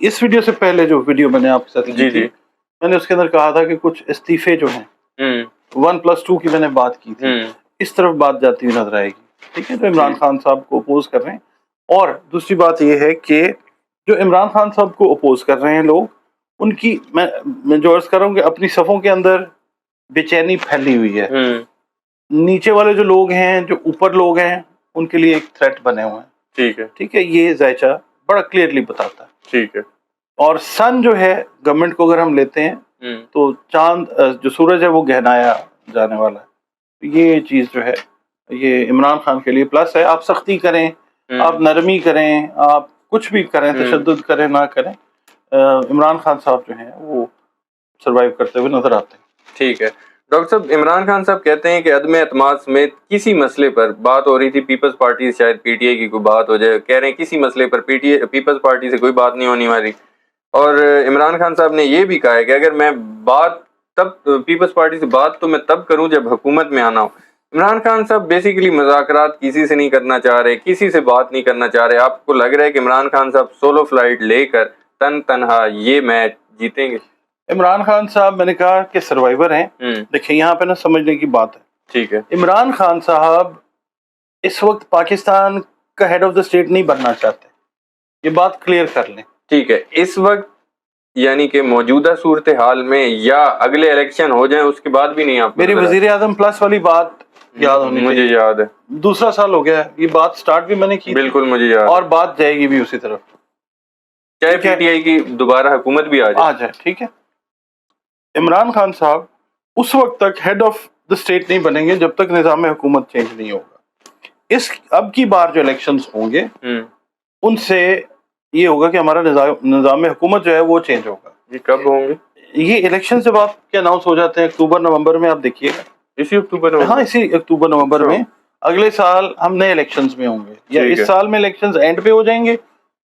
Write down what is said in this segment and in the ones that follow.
اس video سے پہلے جو ویڈیو میں نے آپ کے ساتھ کی تھی میں نے اس کے اندر کہا تھا کہ کچھ استعفے جو ہیں 1+2 کی میں نے بات کی تھی، اس طرف بات جاتی ہوئی نظر آئے گی، ٹھیک ہے، جو عمران خان صاحب کو اپوز کر رہے ہیں. اور دوسری بات یہ ہے کہ جو عمران خان صاحب کو اپوز کر رہے ہیں لوگ، ان کی میں جو عرض کر رہا ہوں کہ اپنی صفوں کے اندر بے چینی پھیلی ہوئی ہے. نیچے والے جو لوگ ہیں، جو اوپر لوگ ہیں، ان کے لیے ایک تھریٹ بنے ہوئے ہیں. ٹھیک ہے، یہ ذائچہ بڑا کلیئرلی بتاتا ہے. ٹھیک ہے. اور سن جو ہے گورنمنٹ کو اگر ہم لیتے ہیں تو چاند جو سورج ہے وہ گہنایا جانے والا ہے. یہ چیز جو ہے یہ عمران خان کے لیے پلس ہے. آپ سختی کریں، آپ نرمی کریں، آپ کچھ بھی کریں، تشدد کریں نہ کریں، عمران خان صاحب جو ہیں وہ سروائیو کرتے ہوئے نظر آتے ہیں. ٹھیک ہے ڈاکٹر صاحب، عمران خان صاحب کہتے ہیں کہ عدم اعتماد سمیت کسی مسئلے پر بات ہو رہی تھی، پیپلز پارٹی شاید پی ٹی آئی کی کوئی بات ہو جائے، کہہ رہے ہیں کسی مسئلے پر پیپلز پارٹی سے کوئی بات نہیں ہونی والی. اور عمران خان صاحب نے یہ بھی کہا ہے کہ اگر میں بات پیپلز پارٹی سے بات تو میں تب کروں جب حکومت میں آنا ہو. عمران خان صاحب بیسیکلی مذاکرات کسی سے نہیں کرنا چاہ رہے، کسی سے بات نہیں کرنا چاہ رہے. آپ کو لگ رہا ہے کہ عمران خان صاحب سولو فلائٹ لے کر تنہا یہ میچ جیتیں گے؟ عمران خان صاحب میں نے کہا کہ سروائیور ہیں. دیکھیں یہاں پہ نا سمجھنے کی بات ہے. ٹھیک ہے، عمران خان صاحب اس وقت پاکستان کا ہیڈ آف دا اسٹیٹ نہیں بننا چاہتے، یہ بات کلیئر کر لیں. ٹھیک ہے، اس وقت یعنی کہ موجودہ صورتحال میں یا اگلے الیکشن ہو جائیں اس کے بعد بھی نہیں؟ آپ میری وزیر اعظم پلس والی بات یاد ہونی مجھے یاد ہے، 2 سال ہو گیا یہ بات سٹارٹ بھی میں نے کی، بالکل مجھے یاد، اور بات جائے گی بھی اسی طرف، چاہے پی ٹی آئی کی دوبارہ حکومت بھی آ جائے. ٹھیک ہے، عمران خان صاحب اس وقت تک ہیڈ آف دا اسٹیٹ نہیں بنیں گے جب تک نظام حکومت چینج نہیں ہوگا. اب کی بار جو الیکشنز ہوں گے ان سے یہ ہوگا کہ ہمارا نظام حکومت جو ہے وہ چینج ہوگا. یہ کب ہوں گے؟ یہ الیکشن جب آپ کے اناؤنس ہو جاتے ہیں اکتوبر نومبر میں، آپ دیکھیے گا اسی اکتوبر میں، ہاں اسی اکتوبر نومبر میں. اگلے سال ہم نئے الیکشنز میں ہوں گے، یا اس سال میں الیکشنز اینڈ پہ ہو جائیں گے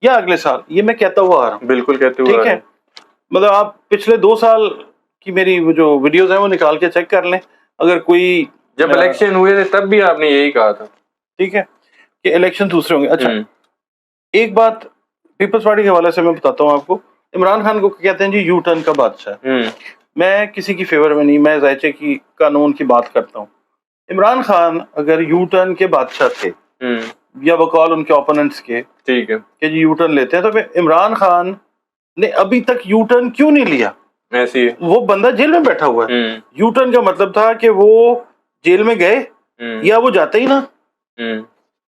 یا اگلے سال. یہ میں کہتا ہوا آ رہا ہوں، بالکل کہتے ہوئے. ٹھیک ہے، مطلب آپ پچھلے 2 سال کی میری جو ویڈیوز ہیں وہ نکال کے چیک کر لیں. اگر کوئی جب الیکشن ہوئے تھے تب بھی آپ نے یہی کہا تھا، ٹھیک ہے، کہ الیکشن دوسرے ہوں گے. اچھا ایک بات پیپلز پارٹی کے حوالے سے میں بتاتا ہوں آپ کو. عمران خان کو کہتے ہیں جی یو ٹرن کا بادشاہ. میں کسی کی فیور میں نہیں، میں ذائچے کی قانون کی بات کرتا ہوں. عمران خان اگر یو ٹرن کے بادشاہ تھے یا بقول ان کے اوپوننٹس کے، ٹھیک ہے، کہ جی یو ٹرن لیتے ہیں، تو عمران خان نے ابھی تک یو ٹرن کیوں نہیں لیا؟ ایسی وہ بندہ جیل میں بیٹھا ہوا ہے. یو ٹرن کا مطلب تھا کہ وہ جیل میں گئے یا وہ جاتے ہی نا،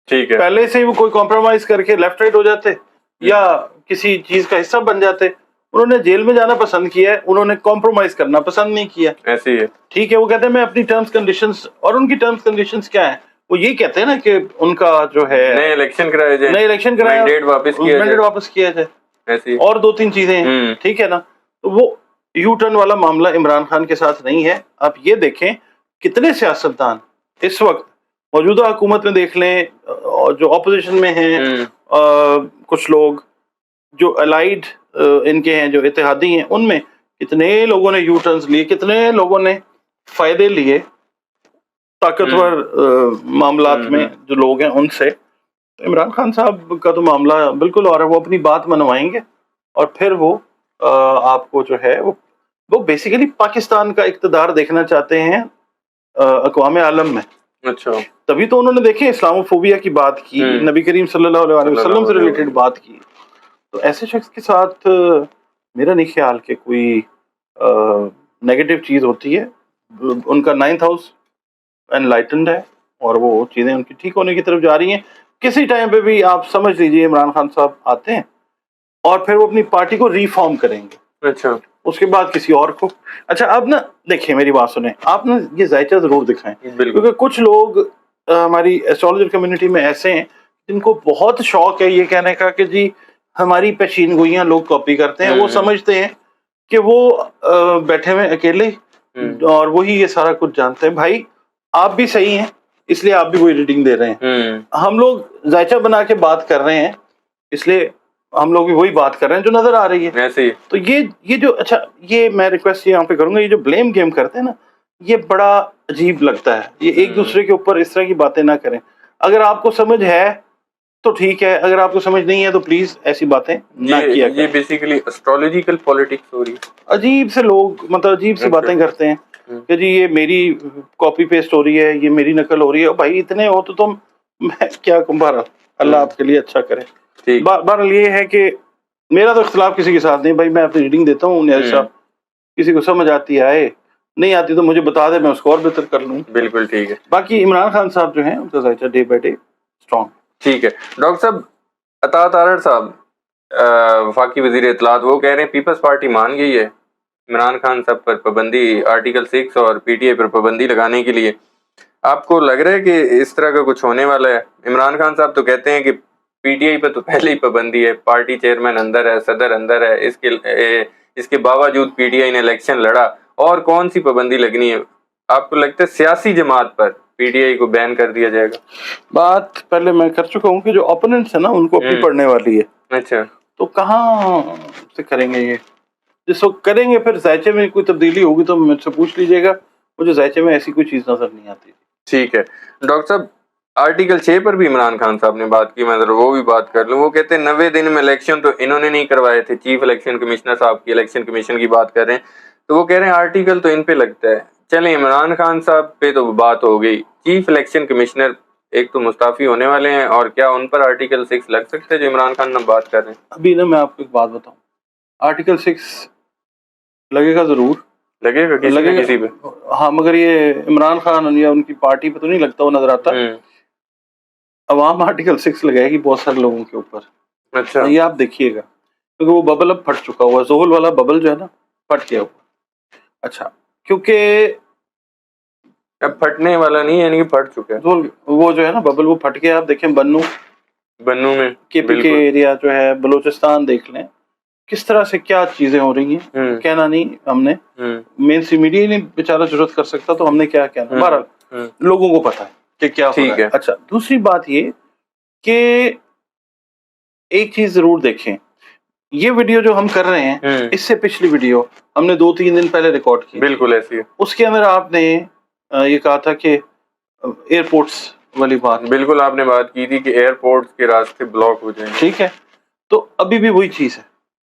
ٹھیک ہے، پہلے سے ہی وہ کوئی کمپرومائز کر کے لیفٹ رائٹ ہو جاتے یا کسی چیز کا حصہ بن جاتے. انہوں نے جیل میں جانا پسند کیا ہے، انہوں نے کمپرومائز کرنا پسند نہیں کیا. ایسے ہی ہے، ٹھیک ہے. وہ کہتے ہیں میں اپنی ٹرمز کنڈیشنز، اور ان کی ٹرمز کنڈیشنز کیا ہیں؟ وہ یہی کہتے ہیں نا کہ ان کا جو ہے نئے الیکشن کرائے جائیں، نئے الیکشن کرائے، مینڈیٹ واپس کیا جائے، ایسے اور 2-3 چیزیں ہیں. ٹھیک ہے نا. تو وہ یو ٹرن والا معاملہ عمران خان کے ساتھ نہیں ہے. آپ یہ دیکھیں کتنے سیاستدان اس وقت موجودہ حکومت میں دیکھ لیں، جو اپوزیشن میں ہیں، کچھ لوگ جو الائیڈ ان کے ہیں، جو اتحادی ہیں، ان میں کتنے لوگوں نے یو ٹرنز لیے، کتنے لوگوں نے فائدے لیے طاقتور معاملات میں جو لوگ ہیں ان سے. عمران خان صاحب کا تو معاملہ بالکل اور ہے. وہ اپنی بات منوائیں گے اور پھر وہ آپ کو جو ہے وہ بیسیکلی پاکستان کا اقتدار دیکھنا چاہتے ہیں اقوام عالم میں. اچھا، تبھی تو انہوں نے دیکھیں اسلام فوبیا کی بات کی، نبی کریم صلی اللہ علیہ وسلم سے ریلیٹڈ بات کی. تو ایسے شخص کے ساتھ میرا نہیں خیال کہ کوئی نیگیٹو چیز ہوتی ہے. ان کا 9th ہاؤس انلائٹنڈ ہے اور وہ چیزیں ان کی ٹھیک ہونے کی طرف جا رہی ہیں. کسی ٹائم پہ بھی آپ سمجھ لیجئے عمران خان صاحب آتے ہیں اور پھر وہ اپنی پارٹی کو ریفارم کریں گے. اچھا، اس کے بعد کسی اور کو. اچھا اب نا دیکھیں میری بات سنیں، آپ نے یہ ذائچہ ضرور دکھائیں، کیونکہ کچھ لوگ ہماری ایسٹرولوجر کمیونٹی میں ایسے ہیں جن کو بہت شوق ہے یہ کہنے کا کہ جی ہماری پیشین گوئیاں لوگ کاپی کرتے ہیں. وہ سمجھتے ہیں کہ وہ بیٹھے ہوئے اکیلے اور وہی یہ سارا کچھ جانتے ہیں. بھائی آپ بھی صحیح ہیں، اس لیے آپ بھی وہی ریڈنگ دے رہے ہیں. ہم لوگ ذائچہ بنا کے بات کر رہے ہیں، اس لیے ہم لوگ بھی وہی بات کر رہے ہیں جو نظر آ رہی ہے. تو یہ جو اچھا یہ میں ریکویسٹ یہاں پہ کروں گا، یہ جو بلیم گیم کرتے ہیں نا یہ بڑا عجیب لگتا ہے. یہ ایک دوسرے کے اوپر اس طرح کی باتیں نہ کریں. اگر آپ کو سمجھ ہے تو ٹھیک ہے، اگر آپ کو سمجھ نہیں ہے تو پلیز ایسی باتیں نہ کیا یہ کریں. بیسیکلی اسٹرولوجیکل پالیٹکس ہو رہی ہے. عجیب سے لوگ مطلب عجیب سی باتیں کرتے ہیں کہ جی یہ میری کاپی پیسٹ ہو رہی ہے، یہ میری نقل ہو رہی ہے. بھائی اتنے ہو تو تم، میں کیا کہوں، بہرحال اللہ آپ کے لیے اچھا کرے. ٹھیک. بہرحال یہ ہے کہ میرا تو اختلاف کسی کے ساتھ نہیں بھائی، میں اپنی ریڈنگ دیتا ہوں نیاز صاحب، کسی کو سمجھ آتی ہے نہیں آتی تو مجھے بتا دے، میں اس کو اور بہتر کر لوں. بالکل ٹھیک ہے. باقی عمران خان صاحب جو ہیں ان کا ذائقہ ڈے بائی ڈے اسٹرانگ. ٹھیک ہے. ڈاکٹر صاحب اطاعت ارڑ صاحب وفاقی وزیر اطلاعات، وہ کہہ رہے ہیں پیپلز پارٹی مان گئی ہے عمران خان صاحب پر پابندی، آرٹیکل 6 اور پی ٹی آئی پر پابندی لگانے کے لیے. آپ کو لگ رہا ہے کہ اس طرح کا کچھ ہونے والا ہے؟ عمران خان صاحب تو کہتے ہیں کہ پی ٹی آئی پہ تو پہلے ہی پابندی ہے، پارٹی چیئرمین اندر ہے، صدر اندر ہے، اس کے باوجود پی ٹی آئی نے الیکشن لڑا، اور کون سی پابندی لگنی ہے؟ آپ کو لگتا ہے سیاسی جماعت پر پی ٹی آئی کو بین کر دیا جائے گا؟ بات پہلے میں کر چکا ہوں کہ جو اپوننٹس ہیں نا ان کو اپنی پڑھنے والی ہے. اچھا. تو کہاں سے کریں گے یہ؟ جس وقت کریں گے پھر ذائچے میں کوئی تبدیلی ہوگی تو مجھ سے پوچھ لیجیے گا، مجھے ذائچے میں ایسی کوئی چیز نظر نہیں آتی. ٹھیک ہے. ڈاکٹر صاحب آرٹیکل 6 پر بھی عمران خان صاحب نے بات کی، میں ذرا وہ بھی بات کر لوں. وہ کہتے ہیں 90 دن میں الیکشن تو انہوں نے نہیں کروائے تھے، چیف الیکشن کمشنر صاحب کی الیکشن کمیشن کی بات کر رہے ہیں. تو وہ کہہ رہے ہیں آرٹیکل تو ان پہ لگتا ہے. چلیں عمران خان صاحب پہ تو بات ہو گئی، چیف الیکشن کمشنر ایک تو مستعفی ہونے والے ہیں، اور کیا ان پر آرٹیکل 6 لگ سکتے ہیں جو عمران خان نے بات کر رہے ہیں؟ ابھی نا میں آپ کو ایک بات بتاؤں، آرٹیکل 6 لگے گا، ضرور لگے گا کسی نہ کسی پہ. ہاں، مگر یہ عمران خان یا ان کی پارٹی پہ تو نہیں لگتا، وہ نظر آتا. عوام آرٹیکل 6 لگائے گی بہت سارے لوگوں کے اوپر. اچھا. یہ آپ دیکھیے گا، کیونکہ وہ ببل اب پھٹ چکا ہوا، زحل والا ببل جو ہے نا پھٹ گیا ہوا. اچھا، کیونکہ اب پھٹنے والا نہیں ہے، یعنی کہ پھٹ چکا ہے وہ جو ہے نا ببل، وہ پھٹ گیا. آپ دیکھیں بنو میں کے پی کے ایریا جو ہے، بلوچستان دیکھ لیں کس طرح سے کیا چیزیں ہو رہی ہیں. کہنا نہیں ہم نے، مین سی میڈیا ہی نہیں بیچارہ ضرورت کر سکتا، تو ہم نے کیا کہنا. بہرحال لوگوں کو پتا ہے کہ کیا ہو رہا ہے. اچھا، دوسری بات یہ کہ ایک چیز ضرور دیکھیں، یہ ویڈیو جو ہم کر رہے ہیں اس سے پچھلی ویڈیو ہم نے 2-3 دن پہلے ریکارڈ کی. بالکل ایسی ہے. اس کے اندر آپ نے یہ کہا تھا کہ ایئرپورٹس والی بات، بالکل آپ نے بات کی تھی کہ ایئرپورٹس کے راستے بلاک ہو جائیں. ٹھیک ہے، تو ابھی بھی وہی چیز ہے.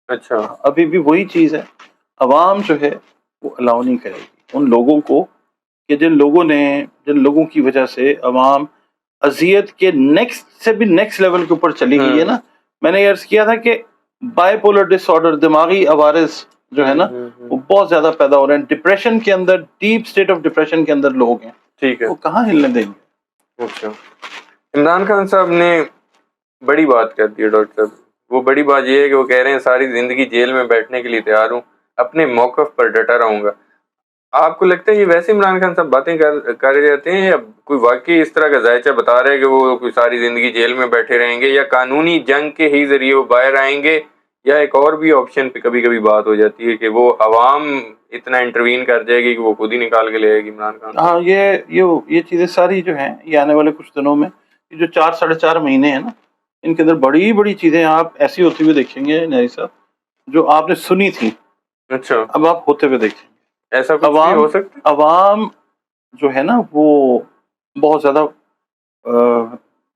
اچھا، ابھی بھی وہی چیز ہے. عوام جو ہے وہ الاؤ نہیں کرے گی ان لوگوں کو، کہ جن لوگوں کی وجہ سے عوام اذیت کے نیکسٹ سے بھی نیکسٹ لیول کے اوپر چلی گئی ہے نا. میں نے عرض کیا تھا کہ بائی پولر ڈس آرڈر، دماغی عوارض جو ہے نا وہ بہت زیادہ پیدا ہو رہے ہیں. ڈپریشن کے اندر، ڈیپ سٹیٹ آف ڈپریشن کے اندر لوگ ہیں. ٹھیک ہے، وہ کہاں ہلنے دیں گے؟ اچھا. عمران خان صاحب نے بڑی بات کر دی ہے ڈاکٹر صاحب. وہ بڑی بات یہ ہے کہ وہ کہہ رہے ہیں ساری زندگی جیل میں بیٹھنے کے لیے تیار ہوں، اپنے موقف پر ڈٹا رہوں گا. آپ کو لگتا ہے یہ ویسے عمران خان صاحب باتیں کر جاتے ہیں، یا کوئی واقعی اس طرح کا ذائچہ بتا رہے ہیں کہ وہ کوئی ساری زندگی جیل میں بیٹھے رہیں گے، یا قانونی جنگ کے ہی ذریعے وہ باہر آئیں گے، یا ایک اور بھی آپشن پہ کبھی کبھی بات ہو جاتی ہے کہ وہ عوام اتنا انٹروین کر جائے گی کہ وہ خود ہی نکال کے لے آئے گی عمران خان؟ ہاں، یہ چیزیں ساری جو ہیں یہ آنے والے کچھ دنوں میں، یہ جو 4-4.5 مہینے ہیں نا، ان کے اندر بڑی بڑی چیزیں آپ ایسی ہوتی ہوئی دیکھیں گے نیازی صاحب، جو آپ نے سنی تھی اچھا اب آپ ہوتے ہوئے دیکھیں گے. ایسا کچھ بھی ہو سکتا ہے. عوام جو ہے نا وہ بہت زیادہ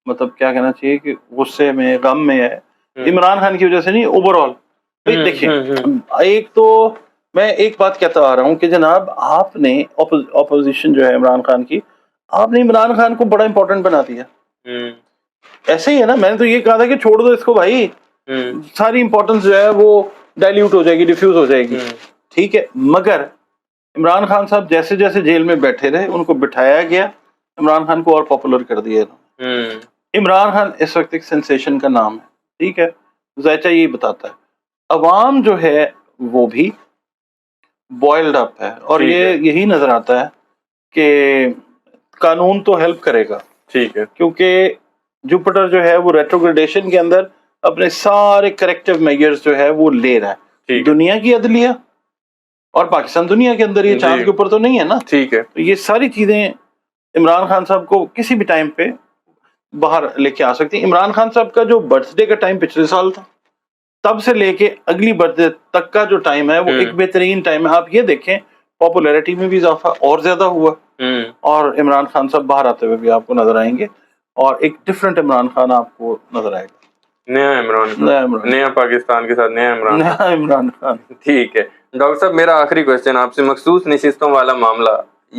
مطلب کیا کہنا چاہیے کہ غصے میں، غم میں ہے. عمران خان کی وجہ سے نہیں، اوور آل. دیکھیں، ایک تو میں ایک بات کہتا آ رہا ہوں کہ جناب آپ نے اپوزیشن جو ہے عمران خان کی، آپ نے عمران خان کو بڑا امپورٹنٹ بنا دیا. ایسے ہی ہے نا، میں نے تو یہ کہا تھا کہ چھوڑ دو اس کو بھائی، ساری امپورٹنس جو ہے وہ ڈائلیوٹ ہو جائے گی، ڈیفیوز ہو جائے گی. ٹھیک ہے، مگر عمران خان صاحب جیسے جیسے جیل میں بیٹھے رہے ان کو بٹھایا گیا، عمران خان کو اور پاپولر کر دیا. عمران خان اس وقت ایک سینسیشن کا نام ہے. ٹھیک ہے، ذائچہ یہی بتاتا ہے. عوام جو ہے وہ بھی بوائلڈ اپ ہے، اور یہی نظر آتا ہے کہ قانون تو ہیلپ کرے گا. ٹھیک ہے، کیونکہ جوپٹر جو ہے وہ ریٹروگریڈیشن کے اندر اپنے سارے کریکٹیو میجرز جو ہے وہ لے رہا ہے. دنیا کی عدلیہ اور پاکستان دنیا کے اندر، یہ چاند کے اوپر تو نہیں ہے نا. ٹھیک ہے، تو یہ ساری چیزیں عمران خان صاحب کو کسی بھی ٹائم پہ باہر لے کے آ سکتی ہیں. عمران خان صاحب کا جو برتھ ڈے کا ٹائم پچھلے سال تھا، تب سے لے کے اگلی برتھ ڈے تک کا جو ٹائم ہے وہ ایک بہترین ٹائم ہے. آپ یہ دیکھیں پاپولیرٹی میں بھی اضافہ اور زیادہ ہوا، اور عمران خان صاحب باہر آتے ہوئے بھی آپ کو نظر آئیں گے. اور ایک ڈفرینٹ عمران خان آپ کو نظر آئے گا. نیا عمران خان, نیا پاکستان کے ساتھ نیا عمران خان. نیا عمران خان. ٹھیک ہے ڈاکٹر صاحب, میرا آخری کوشچن آپ سے, مخصوص نشستوں والا معاملہ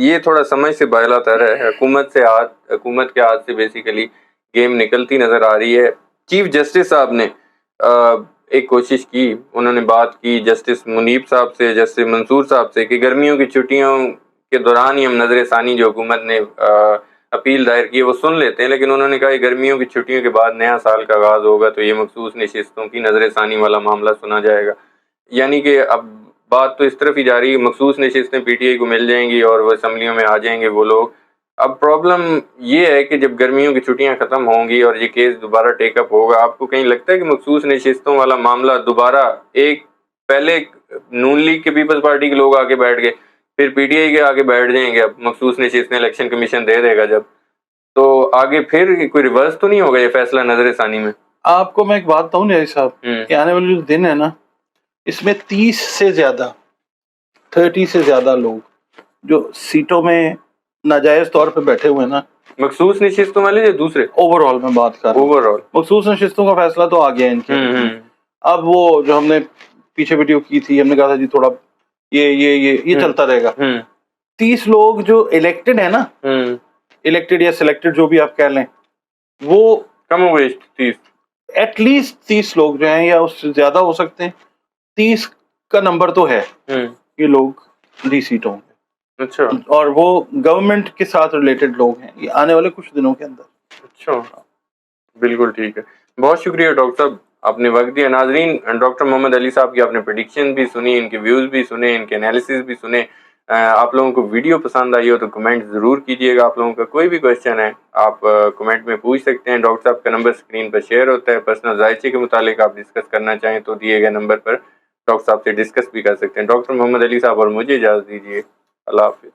یہ تھوڑا سمجھ سے باہر تر ہے. حکومت کے ہاتھ سے بیسیکلی گیم نکلتی نظر آ رہی ہے. چیف جسٹس صاحب نے ایک کوشش کی, انہوں نے بات کی جسٹس منیب صاحب سے, جسٹس منصور صاحب سے, کہ گرمیوں کی چھٹیوں کے دوران ہی ہم نظر ثانی جو حکومت نے اپیل دائر کی ہے وہ سن لیتے ہیں, لیکن انہوں نے کہا کہ گرمیوں کی چھٹیوں کے بعد نیا سال کا آغاز ہوگا تو یہ مخصوص نشستوں کی نظر ثانی والا معاملہ سنا جائے گا. یعنی کہ اب بات تو اس طرف ہی جا رہی ہے, مخصوص نشستیں پی ٹی آئی کو مل جائیں گی اور وہ اسمبلیوں میں آ جائیں گے وہ لوگ. اب پرابلم یہ ہے کہ جب گرمیوں کی چھٹیاں ختم ہوں گی اور یہ کیس دوبارہ ٹیک اپ ہوگا, آپ کو کہیں لگتا ہے کہ مخصوص نشستوں والا معاملہ دوبارہ ایک پہلے نون لیگ کے پیپلز پارٹی کے لوگ آگے بیٹھ گئے, پھر پی ٹی آئی کے آگے بیٹھ جائیں گے, اب مخصوص نشستیں الیکشن کمیشن دے دے گا جب, تو آگے پھر کوئی ریورس تو نہیں ہوگا یہ فیصلہ نظر ثانی میں؟ آپ کو میں ایک بات بتاؤں نیازی صاحب کہ آنے والے جو دن ہے نا, اس میں 30 سے زیادہ لوگ جو سیٹوں میں ناجائز طور پہ بیٹھے ہوئے ہیں نا, مخصوص نشستوں والے یا دوسرے؟ اوور آل میں بات کر رہا ہوں. اوور آل مخصوص نشستوں کا فیصلہ تو آ گیا ان کے. اب وہ جو ہم نے پیچھے ویڈیو کی تھی, ہم نے کہا تھا جی تھوڑا یہ چلتا رہے گا. 30 لوگ جو الیکٹڈ ہیں نا, الیکٹڈ یا سلیکٹڈ جو بھی آپ کہہ لیں, وہ کم ہو گئی 30, ایٹ لیسٹ 30 لوگ جو ہیں, یا اس سے زیادہ ہو سکتے ہیں, 30 کا نمبر تو ہے یہ لوگ ڈی سیٹوں میں. اچھا, اور وہ گورنمنٹ کے ساتھ ریلیٹڈ لوگ ہیں, یہ آنے والے کچھ دنوں کے اندر. اچھا, بالکل ٹھیک ہے. بہت شکریہ ڈاکٹر صاحب, آپ نے وقت دیا. ناظرین, ڈاکٹر محمد علی صاحب کی آپ نے پریڈکشن بھی سنی, ان کے ویوز بھی سنے, ان کے انالیسز بھی سنے. آپ لوگوں کو ویڈیو پسند آئی ہو تو کمنٹ ضرور کیجیے گا. آپ لوگوں کا کوئی بھی کویشچن ہے آپ کمنٹ میں پوچھ سکتے ہیں. ڈاکٹر صاحب کا نمبر اسکرین پر شیئر ہوتا ہے. پرسنل ذائچے کے متعلق آپ ڈسکس کرنا چاہیں تو دیے گئے نمبر پر ڈاکٹر صاحب سے ڈسکس بھی کر سکتے ہیں. ڈاکٹر محمد علی صاحب اور مجھے اجازت دیجیے. اللہ حافظ.